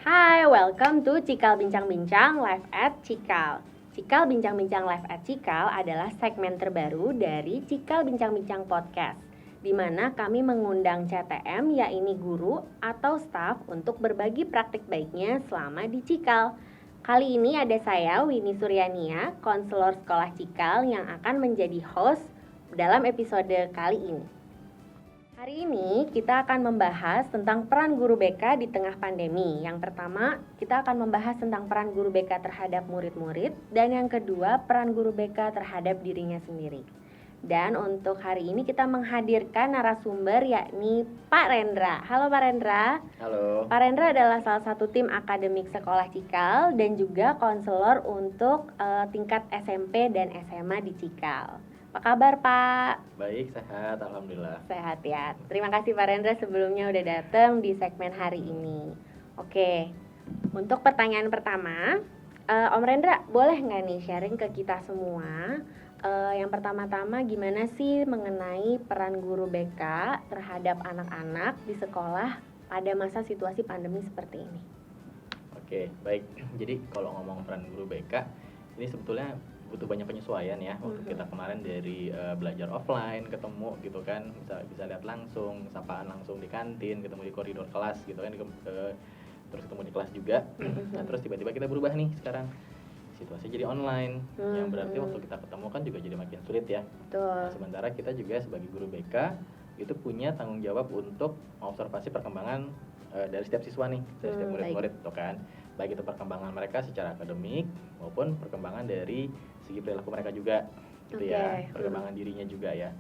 Hai, welcome to Cikal Bincang-Bincang Live at Cikal. Cikal Bincang-Bincang Live at Cikal adalah segmen terbaru dari Cikal Bincang-Bincang Podcast, di mana kami mengundang CTM, yaitu guru atau staf untuk berbagi praktik baiknya selama di Cikal. Kali ini ada saya, Winnie Suryania, konselor sekolah Cikal yang akan menjadi host dalam episode kali ini. Hari ini kita akan membahas tentang peran guru BK di tengah pandemi. Yang pertama, kita akan membahas tentang peran guru BK terhadap murid-murid, dan yang kedua, peran guru BK terhadap dirinya sendiri. Dan untuk hari ini kita menghadirkan narasumber yakni Pak Rendra. Halo Pak Rendra. Halo. Pak Rendra adalah salah satu tim akademik sekolah Cikal dan juga konselor untuk tingkat SMP dan SMA di Cikal. Apa kabar Pak? Baik, sehat, alhamdulillah. Sehat ya. Terima kasih Pak Rendra sebelumnya udah datang di segmen hari ini. Oke, untuk pertanyaan pertama, Om Rendra boleh nggak nih sharing ke kita semua? Yang pertama-tama gimana sih mengenai peran guru BK terhadap anak-anak di sekolah pada masa situasi pandemi seperti ini? Oke, baik. Jadi kalau ngomong peran guru BK, ini sebetulnya butuh banyak penyesuaian ya. Waktu kita kemarin dari belajar offline, ketemu gitu kan, bisa lihat langsung, sapaan langsung di kantin, ketemu di koridor kelas gitu kan, terus ketemu di kelas juga. Nah terus tiba-tiba kita berubah nih sekarang, situasi jadi online, yang berarti waktu kita ketemu kan juga jadi makin sulit ya. Nah, sementara kita juga sebagai guru BK itu punya tanggung jawab untuk mengobservasi perkembangan dari setiap siswa nih, dari setiap murid-murid tuh kan, baik itu perkembangan mereka secara akademik maupun perkembangan dari segi perilaku mereka juga gitu ya, perkembangan dirinya juga ya.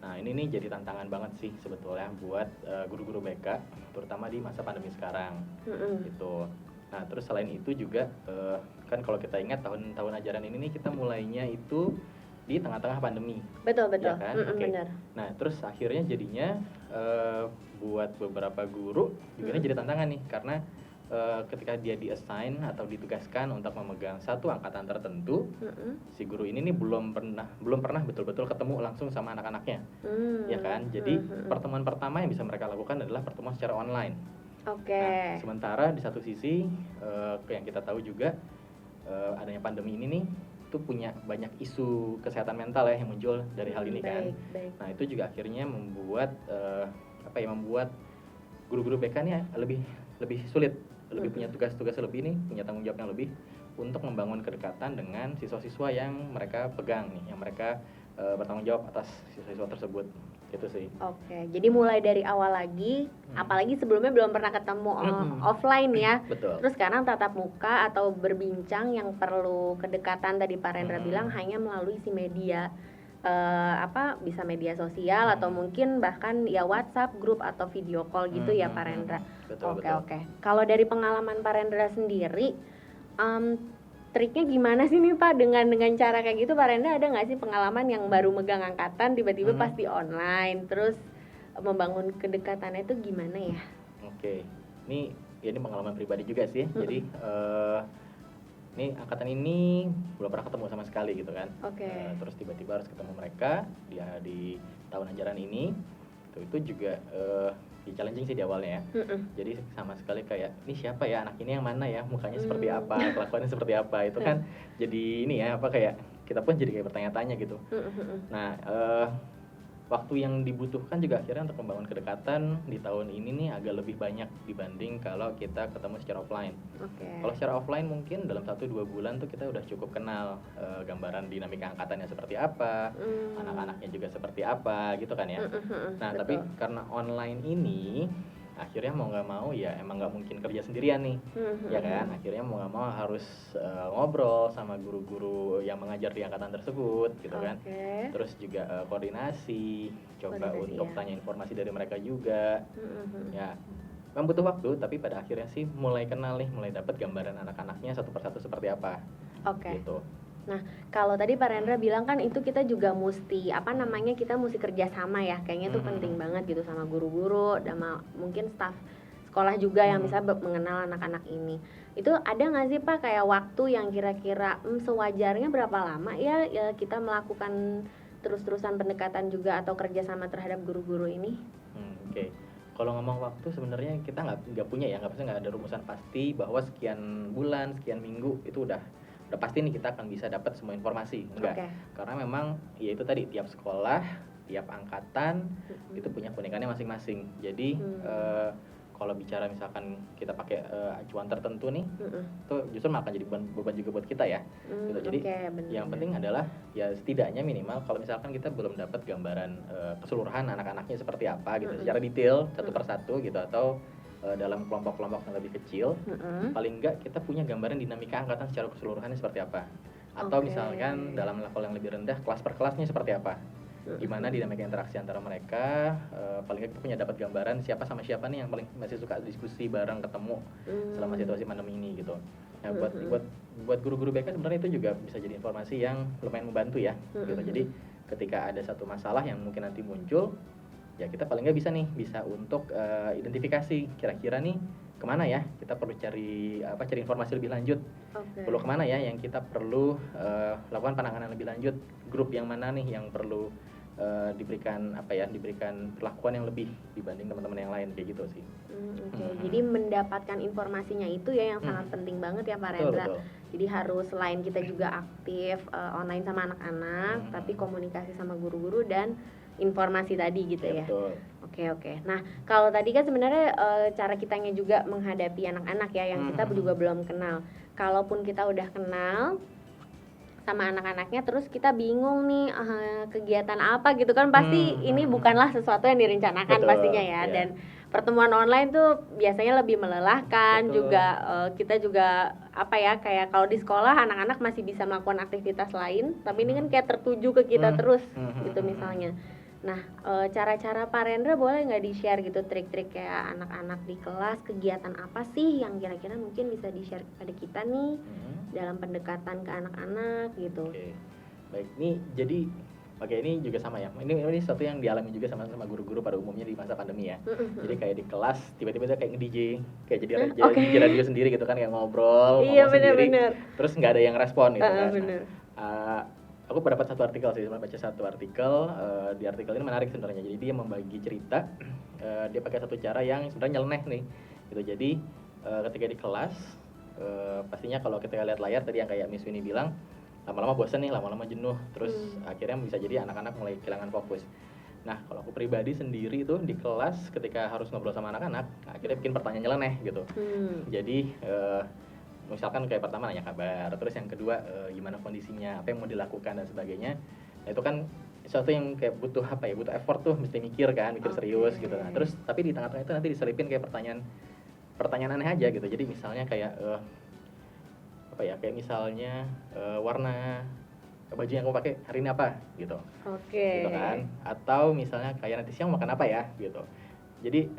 Nah ini nih jadi tantangan banget sih sebetulnya buat guru-guru BK, terutama di masa pandemi sekarang gitu. Nah terus selain itu juga kan kalau kita ingat tahun ajaran ini nih kita mulainya itu di tengah-tengah pandemi. Betul. Ya kan? Benar. Nah terus akhirnya jadinya buat beberapa guru juga ini jadi tantangan nih, karena ketika dia di-assign atau ditugaskan untuk memegang satu angkatan tertentu, si guru ini nih belum pernah betul-betul ketemu langsung sama anak-anaknya, ya kan? Jadi pertemuan pertama yang bisa mereka lakukan adalah pertemuan secara online. Nah, sementara di satu sisi yang kita tahu juga adanya pandemi ini nih itu punya banyak isu kesehatan mental ya yang muncul dari hal ini kan. Nah itu juga akhirnya membuat membuat guru-guru BK nih lebih sulit, lebih punya tugas-tugas lebih nih, punya tanggung jawab yang lebih untuk membangun kedekatan dengan siswa-siswa yang mereka pegang nih, yang mereka bertanggung jawab atas siswa-siswa tersebut. Gitu sih. Oke, jadi mulai dari awal lagi, apalagi sebelumnya belum pernah ketemu offline ya. Betul. Terus sekarang tatap muka atau berbincang yang perlu kedekatan tadi Pak Rendra bilang hanya melalui si media bisa media sosial atau mungkin bahkan ya WhatsApp grup atau video call gitu ya Pak Rendra. Oke. Kalau dari pengalaman Pak Rendra sendiri, triknya gimana sih nih Pak dengan cara kayak gitu? Pak Rendra ada nggak sih pengalaman yang baru megang angkatan tiba-tiba pas di online terus membangun kedekatannya itu gimana ya? Oke, ini pengalaman pribadi juga sih. Jadi ini angkatan ini belum pernah ketemu sama sekali gitu kan. Terus tiba-tiba harus ketemu mereka di tahun ajaran ini. Itu juga challenging sih di awalnya ya. Jadi sama sekali kayak ini siapa ya, anak ini yang mana ya, mukanya seperti apa, kelakuannya seperti apa, itu kan jadi ini ya kayak kita pun jadi kayak bertanya-tanya gitu. Nah waktu yang dibutuhkan juga akhirnya untuk membangun kedekatan di tahun ini nih agak lebih banyak dibanding kalau kita ketemu secara offline. Kalau secara offline mungkin dalam 1-2 bulan tuh kita udah cukup kenal gambaran dinamika angkatannya seperti apa, anak-anaknya juga seperti apa gitu kan ya. Nah tapi karena online ini akhirnya mau nggak mau ya emang nggak mungkin kerja sendirian nih, ya kan. Akhirnya mau nggak mau harus ngobrol sama guru-guru yang mengajar di angkatan tersebut gitu kan. Terus juga koordinasi untuk tanya informasi dari mereka juga. Ya memang butuh waktu, tapi pada akhirnya sih mulai kenal nih, mulai dapat gambaran anak-anaknya satu persatu seperti apa. Gitu. Nah, kalau tadi Pak Rendra bilang kan itu kita juga mesti kita mesti kerjasama ya, kayaknya itu penting banget gitu sama guru-guru, sama mungkin staf sekolah juga yang bisa mengenal anak-anak ini. Itu ada nggak sih Pak kayak waktu yang kira-kira sewajarnya berapa lama ya kita melakukan terus-terusan pendekatan juga atau kerjasama terhadap guru-guru ini? Oke. Kalau ngomong waktu sebenarnya kita nggak punya ya, nggak ada rumusan pasti bahwa sekian bulan, sekian minggu itu udah pasti nih kita akan bisa dapat semua informasi, enggak. Karena memang ya itu tadi tiap sekolah, tiap angkatan itu punya keunikannya masing-masing. Jadi kalau bicara misalkan kita pakai acuan tertentu nih, itu justru malah akan jadi beban juga buat kita ya. Gitu. Jadi yang penting adalah ya setidaknya minimal kalau misalkan kita belum dapat gambaran keseluruhan anak-anaknya seperti apa gitu, secara detail satu persatu gitu, atau dalam kelompok-kelompok yang lebih kecil, paling enggak kita punya gambaran dinamika angkatan secara keseluruhannya seperti apa. Atau misalkan dalam level yang lebih rendah, kelas per kelasnya seperti apa. Gimana dinamika interaksi antara mereka, paling nggak kita punya dapat gambaran siapa sama siapa nih yang paling masih suka diskusi bareng, ketemu selama situasi pandemi ini gitu. Nah, buat guru-guru BK sebenarnya itu juga bisa jadi informasi yang lumayan membantu ya gitu. Jadi ketika ada satu masalah yang mungkin nanti muncul, ya kita paling nggak bisa untuk identifikasi kira-kira nih kemana ya kita perlu cari informasi lebih lanjut, perlu kemana ya yang kita perlu lakukan penanganan lebih lanjut, grup yang mana nih yang perlu diberikan perlakuan yang lebih dibanding teman-teman yang lain, kayak gitu sih. Jadi mendapatkan informasinya itu ya yang sangat penting banget ya Pak Rendra. Betul. Jadi harus selain kita juga aktif online sama anak-anak, tapi komunikasi sama guru-guru dan informasi tadi gitu ya. Betul. Oke. Nah, kalau tadi kan sebenarnya cara kitanya juga menghadapi anak-anak ya yang kita juga belum kenal. Kalaupun kita udah kenal sama anak-anaknya, terus kita bingung nih kegiatan apa gitu kan, pasti ini bukanlah sesuatu yang direncanakan. Betul, pastinya ya. Dan pertemuan online tuh biasanya lebih melelahkan. Betul. Juga kita juga kayak kalau di sekolah anak-anak masih bisa melakukan aktivitas lain, tapi ini kan kayak tertuju ke kita terus gitu misalnya. Nah, cara-cara Pak Rendra boleh nggak di-share gitu trik-trik kayak anak-anak di kelas, kegiatan apa sih yang kira-kira mungkin bisa di-share kepada kita nih dalam pendekatan ke anak-anak gitu. Baik, nih jadi ini juga sama ya. Ini sesuatu yang dialami juga sama guru-guru pada umumnya di masa pandemi ya. Jadi kayak di kelas tiba-tiba kayak nge-DJ, kayak jadi radio sendiri gitu kan, kayak ngobrol, ngomong sendiri. Terus nggak ada yang respon gitu kan. Aku dapat baca satu artikel, di artikel ini menarik sebenarnya. Jadi dia membagi cerita, dia pakai satu cara yang sebenarnya nyeleneh nih gitu. Jadi ketika di kelas, pastinya kalau kita lihat layar tadi yang kayak Miss Winnie bilang, lama-lama bosan nih, lama-lama jenuh, terus akhirnya bisa jadi anak-anak mulai kehilangan fokus. Nah, kalau aku pribadi sendiri itu di kelas ketika harus ngobrol sama anak-anak, akhirnya bikin pertanyaan nyeleneh gitu. Jadi misalkan kayak pertama nanya kabar, terus yang kedua gimana kondisinya, apa yang mau dilakukan dan sebagainya. Nah, itu kan sesuatu yang kayak butuh effort tuh, mesti mikir serius gitu. Nah, terus tapi di tengah-tengah itu nanti diselipin kayak pertanyaan aneh aja gitu. Jadi misalnya kayak kayak misalnya warna baju yang kamu pakai hari ini apa gitu. Gitu kan. Atau misalnya kayak nanti siang makan apa ya gitu. Jadi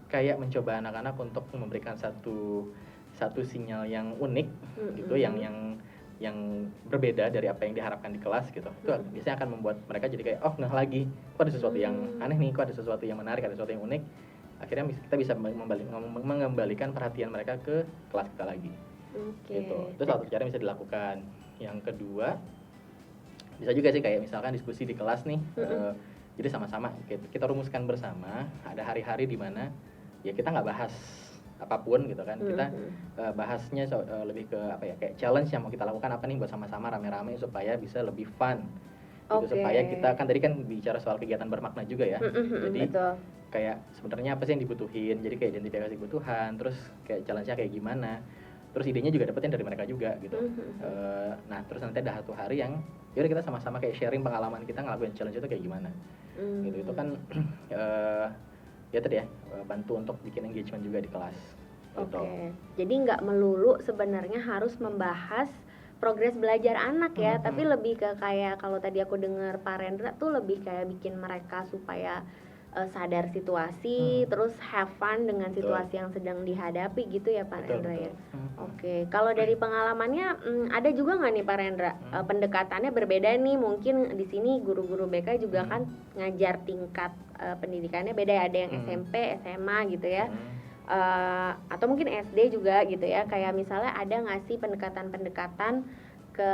kayak mencoba anak-anak untuk memberikan satu sinyal yang unik gitu, yang berbeda dari apa yang diharapkan di kelas gitu. Itu biasanya akan membuat mereka jadi kayak ngeh lagi, kok ada sesuatu yang aneh nih, kok ada sesuatu yang menarik, ada sesuatu yang unik. Akhirnya kita bisa mengembalikan perhatian mereka ke kelas kita lagi. Gitu. Itu satu cara bisa dilakukan. Yang kedua, bisa juga sih kayak misalkan diskusi di kelas nih. Jadi sama-sama kita rumuskan bersama, ada hari-hari di mana ya kita nggak bahas apapun gitu kan, kita bahasnya lebih ke kayak challenge yang mau kita lakukan apa nih buat sama-sama rame-rame supaya bisa lebih fun gitu. Supaya kita kan tadi kan bicara soal kegiatan bermakna juga ya. Jadi kayak sebenarnya apa sih yang dibutuhin, jadi kayak identifikasi kebutuhan, terus kayak challenge-nya kayak gimana, terus idenya juga dapetin dari mereka juga gitu. Nah terus nanti ada satu hari yang yaudah kita sama-sama kayak sharing pengalaman kita ngelakuin challenge itu kayak gimana gitu. Itu kan ya tadi ya, bantu untuk bikin engagement juga di kelas. Jadi nggak melulu sebenarnya harus membahas progres belajar anak ya, tapi lebih ke kayak kalau tadi aku dengar Pak Rendra tuh lebih kayak bikin mereka supaya sadar situasi, terus have fun dengan situasi yang sedang dihadapi gitu ya Pak Rendra ya. Kalau dari pengalamannya ada juga nggak nih Pak Rendra pendekatannya berbeda nih, mungkin di sini guru-guru BK juga kan ngajar tingkat pendidikannya beda ya, ada yang SMP, SMA gitu ya. Atau mungkin SD juga gitu ya, kayak misalnya ada nggak sih pendekatan-pendekatan ke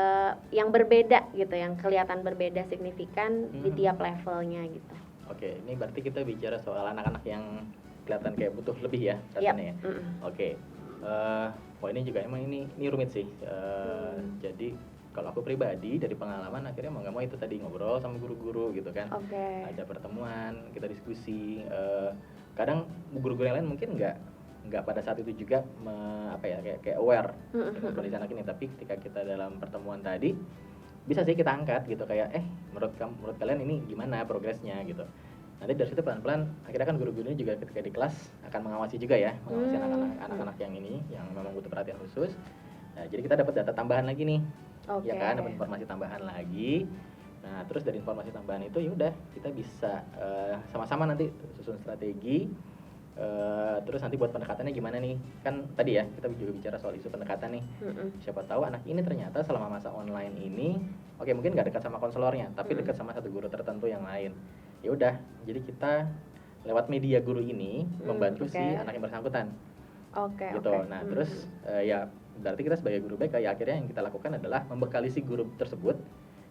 yang berbeda gitu, yang kelihatan berbeda signifikan di tiap levelnya gitu. Oke, ini berarti kita bicara soal anak-anak yang kelihatan kayak butuh lebih ya rasanya ya. Oke. Wah ini juga emang ini rumit sih. Jadi kalau aku pribadi dari pengalaman akhirnya mau nggak mau itu tadi ngobrol sama guru-guru gitu kan. Ada pertemuan, kita diskusi. Kadang guru-guru yang lain mungkin nggak pada saat itu juga kayak aware dengan kondisi anak ini, tapi ketika kita dalam pertemuan tadi bisa sih kita angkat gitu kayak menurut kalian ini gimana progresnya gitu. Nanti dari situ pelan-pelan akhirnya kan guru-gurunya juga ketika di kelas akan mengawasi juga ya, mengawasi anak-anak yang ini yang memang butuh perhatian khusus. Nah, jadi kita dapat data tambahan lagi nih. Ya kan, dapat informasi tambahan lagi. Nah, terus dari informasi tambahan itu ya udah kita bisa sama-sama nanti susun strategi. Terus nanti buat pendekatannya gimana nih? Kan tadi ya kita juga bicara soal isu pendekatan nih. Siapa tahu anak ini ternyata selama masa online ini mungkin nggak dekat sama konselornya, tapi dekat sama satu guru tertentu yang lain. Ya udah, jadi kita lewat media guru ini membantu si anak yang bersangkutan. Gitu. Nah, terus ya berarti kita sebagai guru BK ya akhirnya yang kita lakukan adalah membekali si guru tersebut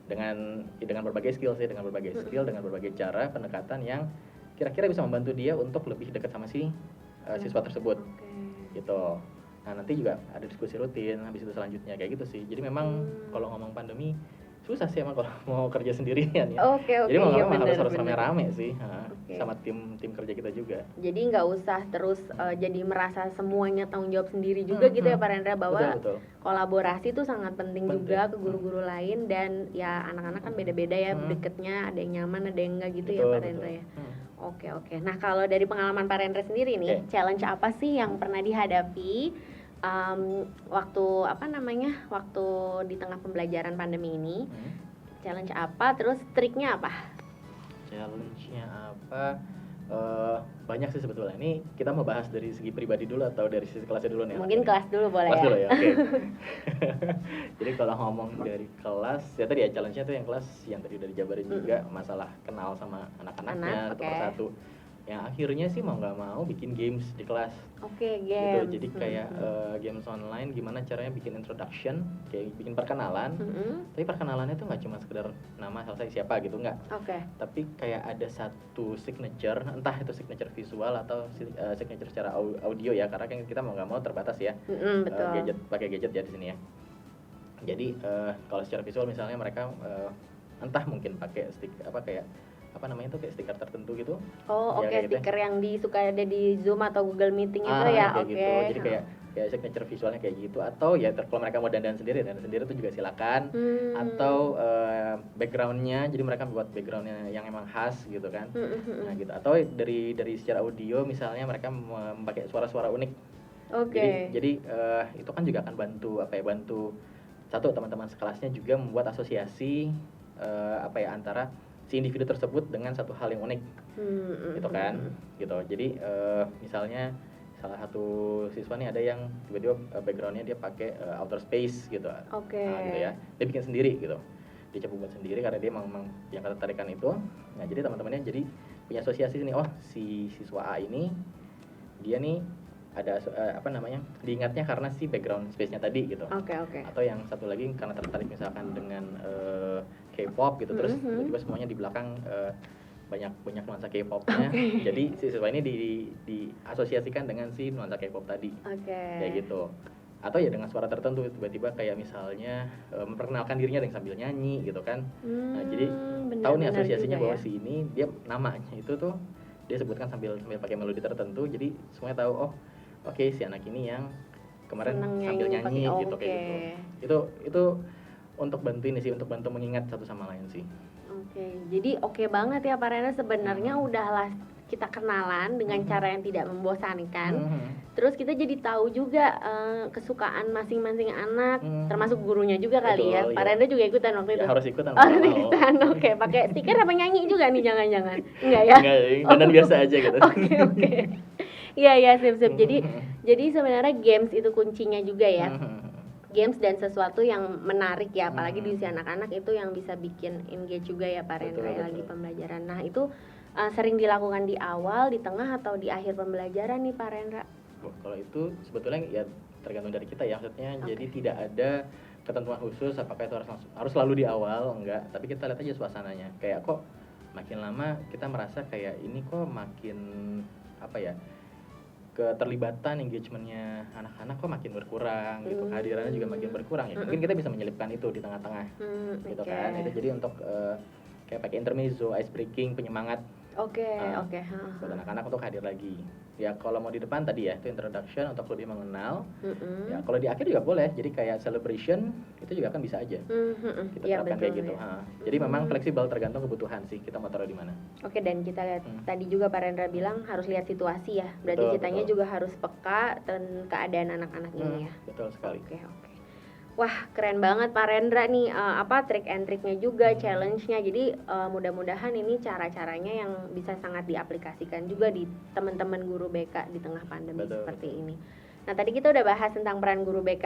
dengan berbagai skill sih, dengan berbagai cara pendekatan yang kira-kira bisa membantu dia untuk lebih dekat sama si siswa tersebut. Gitu. Nah, nanti juga ada diskusi rutin habis itu selanjutnya kayak gitu sih. Jadi memang kalau ngomong pandemi susah sih emang kalau mau kerja sendirian ya. Jadi mau nggak mau harus rame-rame sih, sama tim kerja kita juga. Jadi nggak usah terus jadi merasa semuanya tanggung jawab sendiri juga gitu ya Pak Rendra, bahwa betul. Kolaborasi itu sangat penting juga ke guru-guru lain, dan ya anak-anak kan beda-beda ya deketnya, ada yang nyaman ada yang enggak gitu betul, ya Pak Rendra ya. Oke. Nah kalau dari pengalaman Pak Rendra sendiri nih, challenge apa sih yang pernah dihadapi waktu waktu di tengah pembelajaran pandemi ini? Challenge apa, terus triknya apa? Challenge-nya apa? Banyak sih sebetulnya. Ini kita mau bahas dari segi pribadi dulu atau dari sisi kelasnya dulu nih? Mungkin kelas dulu boleh. Kelas dulu ya, oke. Jadi kalau ngomong dari kelas, ya tadi ya challenge-nya tuh yang kelas yang tadi udah dijabarin juga, masalah kenal sama anak-anaknya satu persatu. Yang akhirnya sih mau nggak mau bikin games di kelas. Games. Gitu. Jadi kayak games online, gimana caranya bikin introduction, kayak bikin perkenalan. Tapi perkenalannya tuh nggak cuma sekedar nama saya siapa gitu, nggak. Tapi kayak ada satu signature, entah itu signature visual atau signature secara audio ya, karena kan kita mau nggak mau terbatas ya. Pakai gadget ya di sini ya. Jadi kalau secara visual misalnya mereka entah mungkin pakai kayak stiker tertentu gitu. Stiker yang suka ada di Zoom atau Google Meeting itu ya. Gitu. Jadi kayak signature visualnya kayak gitu, atau ya kalau mereka mau dandan sendiri tuh juga silakan. Atau backgroundnya, jadi mereka buat backgroundnya yang emang khas gitu kan. Nah gitu. Atau dari secara audio misalnya mereka memakai suara-suara unik. Jadi itu kan juga akan bantu satu teman-teman sekelasnya juga membuat asosiasi antara si individu tersebut dengan satu hal yang unik, gitu kan, gitu. Jadi misalnya salah satu siswa nih ada yang tiba-tiba backgroundnya dia pakai outer space gitu, nah, gitu ya, dia bikin sendiri gitu, dia coba buat sendiri karena dia memang yang ketertarikan itu. Nah jadi teman-temannya jadi punya asosiasi nih, si siswa A ini dia nih ada diingatnya karena si background space-nya tadi gitu. Atau yang satu lagi karena tertarik misalkan dengan K-pop gitu, terus tiba-tiba semuanya di belakang banyak nuansa K-pop-nya. Jadi si siswa ini diasosiasikan dengan si nuansa K-pop tadi. Kayak gitu. Atau ya dengan suara tertentu, tiba-tiba kayak misalnya memperkenalkan dirinya dengan sambil nyanyi gitu kan. Nah, jadi tahu nih asosiasinya bahwa si ini dia namanya itu tuh dia sebutkan sambil pakai melodi tertentu. Jadi semuanya tahu si anak ini yang kemarin sambil nyanyi gitu kayak gitu. Itu untuk bantu mengingat satu sama lain sih. Jadi banget ya Pak Rena, sebenarnya udahlah kita kenalan dengan cara yang tidak membosankan. Terus kita jadi tahu juga kesukaan masing-masing anak, termasuk gurunya juga kali ya. Pak Rena juga ikutan waktu itu. Harus ikutan. Pakai stiker apa nyanyi juga nih, jangan-jangan? Enggak ya? Enggak, dan biasa aja gitu. Iya, sip. Jadi sebenarnya games itu kuncinya juga ya. Games dan sesuatu yang menarik ya, apalagi di usia anak-anak itu yang bisa bikin engage juga ya Pak Rendra lagi pembelajaran. Nah itu sering dilakukan di awal, di tengah, atau di akhir pembelajaran nih Pak Rendra? Kalau itu sebetulnya ya tergantung dari kita ya, maksudnya jadi tidak ada ketentuan khusus apakah itu harus selalu di awal, enggak, tapi kita lihat aja suasananya. Kayak kok makin lama kita merasa kayak ini kok makin apa ya, keterlibatan engagementnya anak-anak kok makin berkurang gitu, kehadirannya juga makin berkurang ya. Mungkin kita bisa menyelipkan itu di tengah-tengah gitu kan. Itu jadi untuk kayak pakai intermezzo, ice breaking, penyemangat. Oke. Buat anak-anak untuk hadir lagi. Ya kalau mau di depan tadi ya itu introduction untuk lebih mengenal. Ya kalau di akhir juga boleh. Jadi kayak celebration itu juga kan bisa aja. Kita terapkan kayak gitu. Ya. Jadi memang fleksibel tergantung kebutuhan sih kita mau taruh di mana. Oke, dan kita lihat tadi juga Pak Rendra bilang harus lihat situasi ya. Berarti kitanya juga harus peka dan keadaan anak-anak ini ya. Betul sekali. Oke. Wah, keren banget Pak Rendra nih, trik and triknya juga, challenge-nya. Jadi mudah-mudahan ini cara-caranya yang bisa sangat diaplikasikan juga di teman-teman guru BK di tengah pandemi seperti ini. Nah, tadi kita udah bahas tentang peran guru BK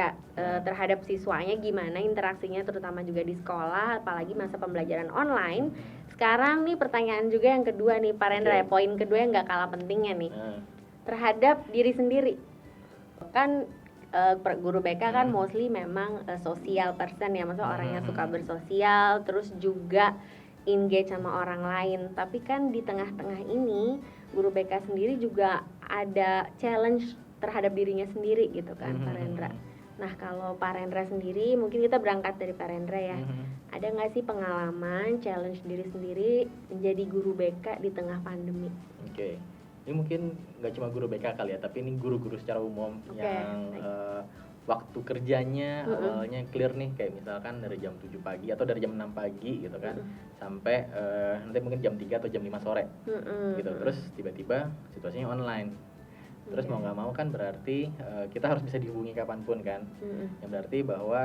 terhadap siswanya, gimana interaksinya terutama juga di sekolah, apalagi masa pembelajaran online. Sekarang nih pertanyaan juga yang kedua nih Pak Rendra, poin kedua yang nggak kalah pentingnya nih, terhadap diri sendiri. Kan guru BK kan mostly memang social person ya, maksudnya orang yang suka bersosial, terus juga engage sama orang lain. Tapi kan di tengah-tengah ini guru BK sendiri juga ada challenge terhadap dirinya sendiri gitu kan, Pak Rendra. Nah, kalau Pak Rendra sendiri, mungkin kita berangkat dari Pak Rendra ya. Ada nggak sih pengalaman challenge diri sendiri menjadi guru BK di tengah pandemi? Oke. Ini mungkin nggak cuma guru BK kali ya, tapi ini guru-guru secara umum yang waktu kerjanya awalnya clear nih, kayak misalkan dari jam 7 pagi atau dari jam 6 pagi gitu kan, sampai nanti mungkin jam 3 atau jam 5 sore gitu. Terus tiba-tiba situasinya online. Terus mau nggak mau kan berarti kita harus bisa dihubungi kapanpun kan. Yang berarti bahwa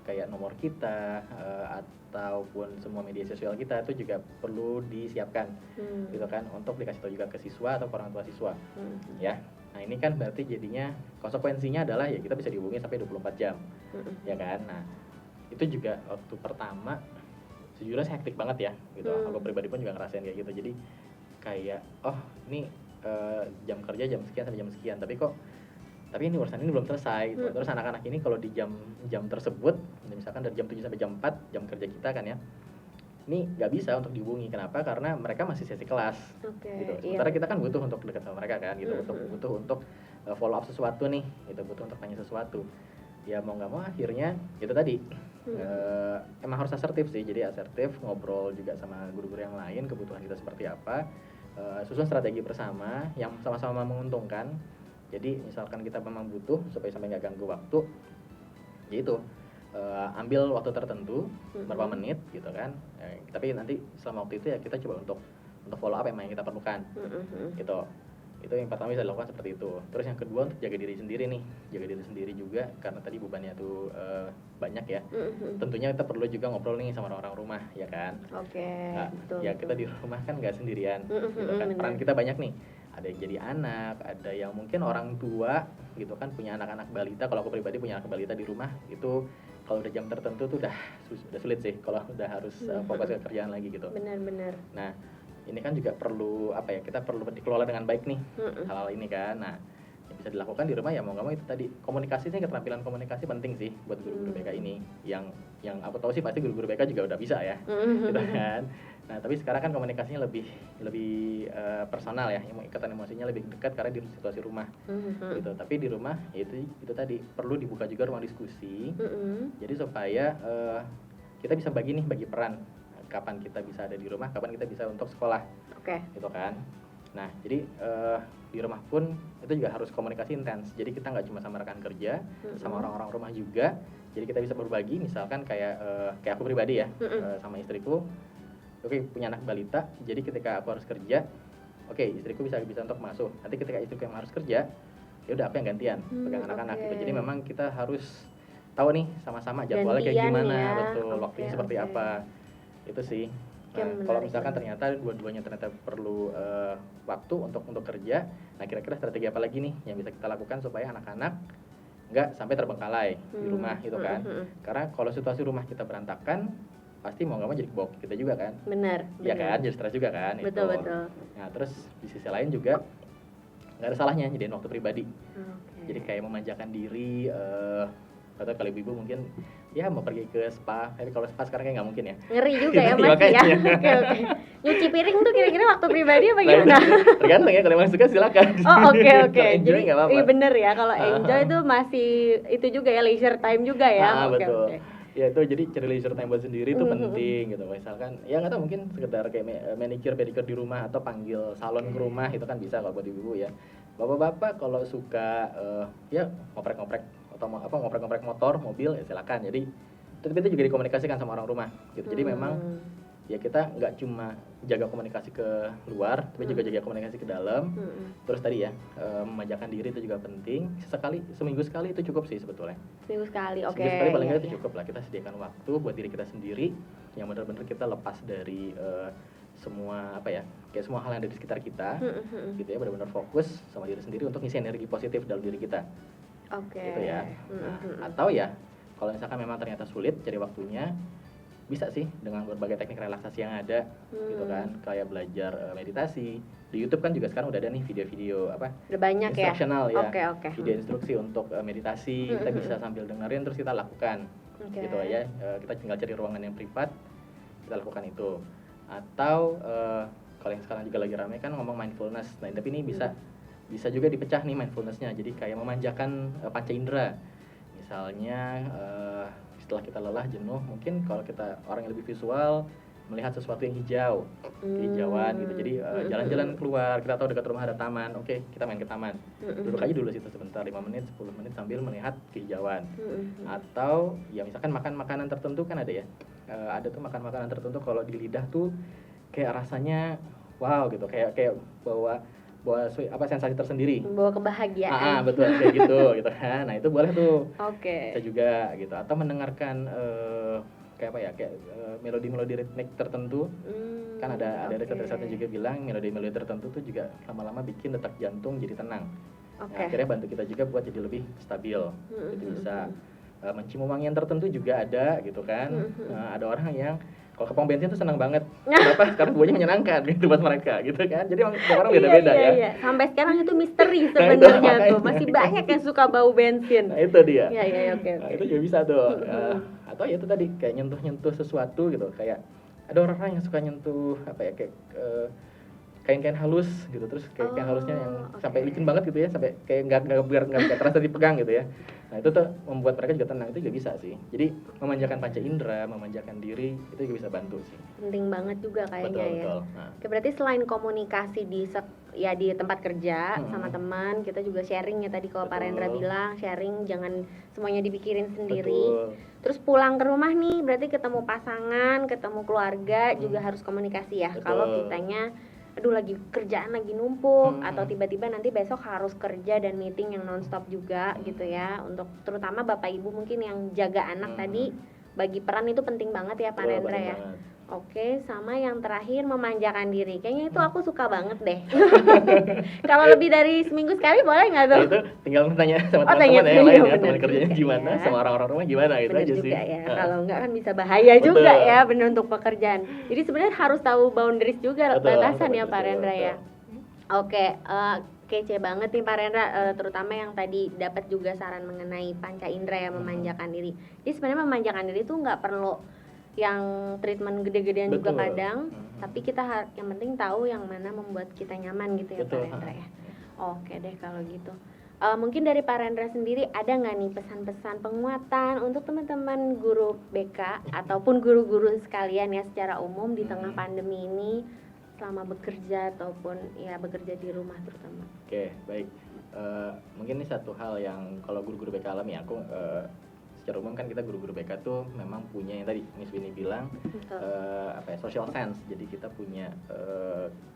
kayak nomor kita ataupun semua media sosial kita itu juga perlu disiapkan gitu kan, untuk dikasih tahu juga ke siswa atau ke orang tua siswa ya. Nah ini kan berarti jadinya konsekuensinya adalah ya kita bisa dihubungi sampai 24 jam ya kan. Nah itu juga waktu pertama sejujurnya hektik banget ya gitu. Aku pribadi pun juga ngerasain kayak gitu. Jadi kayak ini jam kerja jam sekian sampai jam sekian, tapi ini urusan ini belum selesai gitu. Terus anak-anak ini kalau di jam tersebut, misalkan dari jam 7 sampai jam 4 jam kerja kita kan ya, ini nggak bisa untuk dihubungi. Kenapa? Karena mereka masih sesi kelas gitu. Sementara kita kan butuh untuk dekat sama mereka kan gitu, butuh untuk follow up sesuatu nih gitu, butuh untuk tanya sesuatu. Ya mau nggak mau akhirnya itu tadi emang harus asertif sih. Jadi asertif, ngobrol juga sama guru-guru yang lain, kebutuhan kita seperti apa, susun strategi bersama yang sama-sama menguntungkan. Jadi misalkan kita memang butuh supaya sampai nggak ganggu waktu, yaitu ambil waktu tertentu berapa menit gitu kan. Tapi nanti selama waktu itu ya kita coba untuk follow up yang kita perlukan gitu. Itu yang pertama bisa dilakukan seperti itu. Terus yang kedua untuk jaga diri sendiri nih, jaga diri sendiri juga karena tadi bebannya tuh banyak ya. Tentunya kita perlu juga ngobrol nih sama orang-orang rumah ya kan. Betul. Ya kita di rumah kan nggak sendirian gitu kan. Peran kita banyak nih. Ada yang jadi anak, ada yang mungkin orang tua gitu kan, punya anak-anak balita. Kalau aku pribadi punya anak balita di rumah, itu kalau udah jam tertentu tuh udah sulit sih kalau udah harus fokus ke kerjaan lagi gitu. Benar. Nah ini kan juga perlu kita perlu dikelola dengan baik nih hal-hal ini kan. Nah yang bisa dilakukan di rumah ya mau nggak mau itu tadi, komunikasi sih, keterampilan komunikasi penting sih buat guru-guru BK ini. Yang aku tahu sih pasti guru-guru BK juga udah bisa ya gitu kan. Nah tapi sekarang kan komunikasinya lebih personal ya, ikatan emosinya lebih dekat karena di situasi rumah gitu. Tapi di rumah ya itu tadi perlu dibuka juga ruang diskusi. Jadi supaya kita bisa bagi peran, kapan kita bisa ada di rumah, kapan kita bisa untuk sekolah gitu kan. Nah jadi di rumah pun itu juga harus komunikasi intens. Jadi kita nggak cuma sama rekan kerja, sama orang-orang rumah juga. Jadi kita bisa berbagi, misalkan kayak aku pribadi ya, sama istriku. Punya anak balita, jadi ketika aku harus kerja, istriku bisa untuk masuk. Nanti ketika istriku yang harus kerja, ya udah aku yang gantian pegang anak-anak gitu. Jadi memang kita harus tahu nih sama-sama jadwalnya kayak gimana, betul, waktunya seperti apa. Itu sih. Nah, kalau misalkan ternyata dua-duanya ternyata perlu waktu untuk kerja, nah kira-kira strategi apa lagi nih yang bisa kita lakukan supaya anak-anak nggak sampai terbengkalai di rumah gitu kan. Karena kalau situasi rumah kita berantakan, pasti mau nggak mau jadi kebawa kita juga kan. Benar. Kan, jadi stres juga kan. Betul. Nah terus di sisi lain juga nggak ada salahnya jadiin waktu pribadi. Jadi kayak memanjakan diri, atau kalau ibu mungkin ya mau pergi ke spa, tapi kalau spa sekarang kayak nggak mungkin ya. Ngeri juga ya Mas ya. Oke. Nyuci piring tuh kira-kira waktu pribadi apa gimana? Tergantung ya, kalau emang suka silakan. Oh oke. Enjoy nggak apa-apa. Iya bener ya, kalau enjoy itu masih itu juga ya, leisure time juga ya. Betul. Ya itu jadi cari leisure time buat sendiri itu penting gitu. Misalkan ya nggak tahu, mungkin sekedar kayak manicure pedicure di rumah atau panggil salon ke rumah, itu kan bisa kalau buat ibu ya. Bapak-bapak kalau suka ya ngoprek-ngoprek atau ngoprek-ngoprek motor, mobil ya silakan. Jadi itu juga dikomunikasikan sama orang rumah gitu. Jadi memang ya kita nggak cuma jaga komunikasi ke luar, tapi juga jaga komunikasi ke dalam. Terus tadi ya memanjakan diri itu juga penting. Seminggu sekali itu cukup sih sebetulnya. Seminggu sekali, oke. Seminggu sekali paling nggak itu cukup lah. Kita sediakan waktu buat diri kita sendiri yang benar-benar kita lepas dari semua kayak semua hal yang ada di sekitar kita, gitu ya, benar-benar fokus sama diri sendiri untuk ngisi energi positif dalam diri kita. Gitu ya. Atau ya kalau misalkan memang ternyata sulit cari waktunya, bisa sih dengan berbagai teknik relaksasi yang ada, gitu kan, kayak belajar meditasi. Di YouTube kan juga sekarang udah ada nih video-video udah banyak instructional ya. Oke. Video instruksi untuk meditasi, kita bisa sambil dengerin terus kita lakukan. Gitu ya. Kita tinggal cari ruangan yang privat, kita lakukan itu. Atau kalau yang sekarang juga lagi ramai kan ngomong mindfulness. Nah, tapi ini bisa juga dipecah nih mindfulness-nya. Jadi kayak memanjakan panca indera. Misalnya setelah kita lelah, jenuh, mungkin kalau kita orang yang lebih visual, melihat sesuatu yang hijau, kehijauan gitu. Jadi jalan-jalan keluar, kita tahu dekat rumah ada taman, oke, kita main ke taman. Duduk aja dulu situ sebentar, 5 menit, 10 menit sambil melihat kehijauan. Atau ya misalkan makan makanan tertentu kan ada ya. Ada tuh makan makanan tertentu kalau di lidah tuh kayak rasanya wow gitu, kayak bawa sensasi tersendiri, bawa kebahagiaan. Betul, kayak gitu kan. Nah itu boleh tuh. Bisa juga gitu. Atau mendengarkan melodi-melodi ritmik tertentu. Kan ada riset-risetnya juga bilang melodi-melodi tertentu tuh juga lama-lama bikin detak jantung jadi tenang. Nah, akhirnya bantu kita juga buat jadi lebih stabil. Itu bisa mencium wangian tertentu juga ada gitu kan. Ada orang yang kalau ke pom bensin tuh senang banget. Kenapa? Sekarang buahnya menyenangkan gitu buat mereka gitu kan. Jadi orang beda-beda ya. Iya. Sampai sekarang itu misteri sebenarnya tuh. Masih banyak yang suka bau bensin. Nah, itu dia. Iya, oke. Nah, itu juga bisa tuh. Atau ya itu tadi kayak nyentuh-nyentuh sesuatu gitu. Kayak ada orang yang suka nyentuh kayak kain-kain halus gitu, terus kain halusnya yang sampai licin banget gitu ya, sampai kayak nggak terasa dipegang gitu ya. Nah itu tuh membuat mereka juga tenang, itu juga bisa sih. Jadi memanjakan panca indera, memanjakan diri, itu juga bisa bantu sih. Penting banget juga kayaknya. Betul. Nah. Berarti selain komunikasi di tempat kerja sama teman, kita juga sharing ya tadi kalau Pak Rendra bilang, sharing jangan semuanya dipikirin sendiri. Terus pulang ke rumah nih, berarti ketemu pasangan, ketemu keluarga juga harus komunikasi ya. Kalau kitanya lagi kerjaan lagi numpuk atau tiba-tiba nanti besok harus kerja dan meeting yang nonstop juga gitu ya. Untuk terutama bapak ibu mungkin yang jaga anak tadi, bagi peran itu penting banget ya Pak Rendra ya. Oke, sama yang terakhir memanjakan diri. Kayaknya itu aku suka banget deh. Kalau lebih dari seminggu sekali boleh nggak tuh? Nah, itu tinggal tanya sama teman-teman yang lain ya, teman kerjanya gimana, sama orang-orang rumah gimana gitu bener aja juga sih. Ya. Kalau nggak kan bisa bahaya juga ya, bener untuk pekerjaan. Jadi sebenarnya harus tahu boundaries juga, batasan ya Pak Rendra ya. Oke, kece banget nih Pak Rendra, terutama yang tadi dapat juga saran mengenai panca indera yang memanjakan diri. Jadi sebenarnya memanjakan diri itu nggak perlu yang treatment gede-gedean juga kadang, tapi kita yang penting tahu yang mana membuat kita nyaman gitu ya Pak Rendra ya. Oke deh kalau gitu. Mungkin dari Pak Rendra sendiri ada nggak nih pesan-pesan penguatan untuk teman-teman guru BK ataupun guru-guru sekalian ya secara umum di tengah pandemi ini selama bekerja ataupun ya bekerja di rumah terutama? Oke, baik. Mungkin ini satu hal yang kalau guru-guru BK alami aku secara umum kan kita guru-guru BK tuh memang punya yang tadi Miss Winnie bilang social sense. Jadi kita punya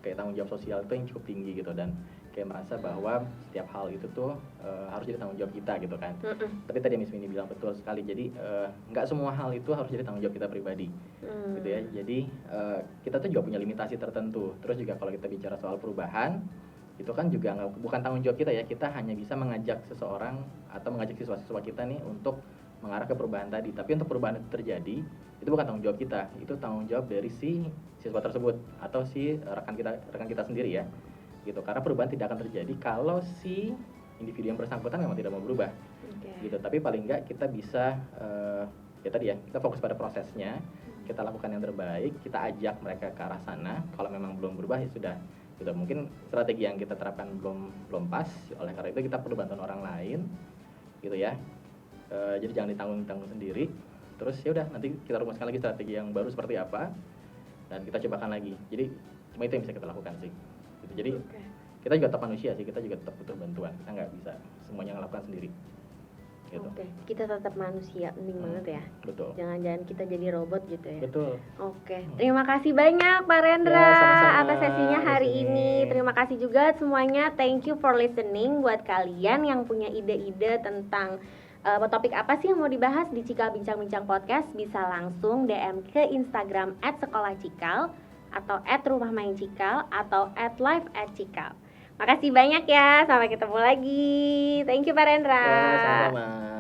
kayak tanggung jawab sosial itu yang cukup tinggi gitu, dan kayak merasa bahwa setiap hal itu tuh harus jadi tanggung jawab kita gitu kan. Tapi tadi Miss Winnie bilang betul sekali. Jadi nggak semua hal itu harus jadi tanggung jawab kita pribadi. Gitu ya. Jadi kita tuh juga punya limitasi tertentu. Terus juga kalau kita bicara soal perubahan, itu kan juga bukan tanggung jawab kita ya. Kita hanya bisa mengajak seseorang atau mengajak siswa-siswa kita nih untuk mengarah ke perubahan tadi. Tapi untuk perubahan itu terjadi, itu bukan tanggung jawab kita, itu tanggung jawab dari si siswa tersebut atau si rekan kita sendiri ya, gitu. Karena perubahan tidak akan terjadi kalau si individu yang bersangkutan memang tidak mau berubah. gitu. Tapi paling enggak kita bisa ya tadi ya, kita fokus pada prosesnya, kita lakukan yang terbaik, kita ajak mereka ke arah sana. Kalau memang belum berubah ya sudah gitu. Mungkin strategi yang kita terapkan belum pas, oleh karena itu kita perlu bantuan orang lain gitu ya. Jadi jangan ditanggung sendiri. Terus ya udah, nanti kita rumuskan lagi strategi yang baru seperti apa dan kita cobakan lagi. Jadi cuma itu yang bisa kita lakukan sih gitu. Jadi kita juga tetap manusia sih, kita juga tetap butuh bantuan, kita nggak bisa semuanya ngelakukan sendiri gitu. Kita tetap manusia, penting banget ya. Betul. Jangan kita jadi robot gitu ya. Betul. Terima kasih banyak Pak Rendra sama-sama atas sesinya hari ini. Terima kasih juga semuanya, thank you for listening. Buat kalian yang punya ide-ide tentang topik apa sih yang mau dibahas di Cikal Bincang-Bincang Podcast, bisa langsung DM ke Instagram @sekolahcikal atau @rumahmain_cikal atau @live@cikal. Makasih banyak ya, sampai ketemu lagi. Thank you Pak Rendra. Sama-sama.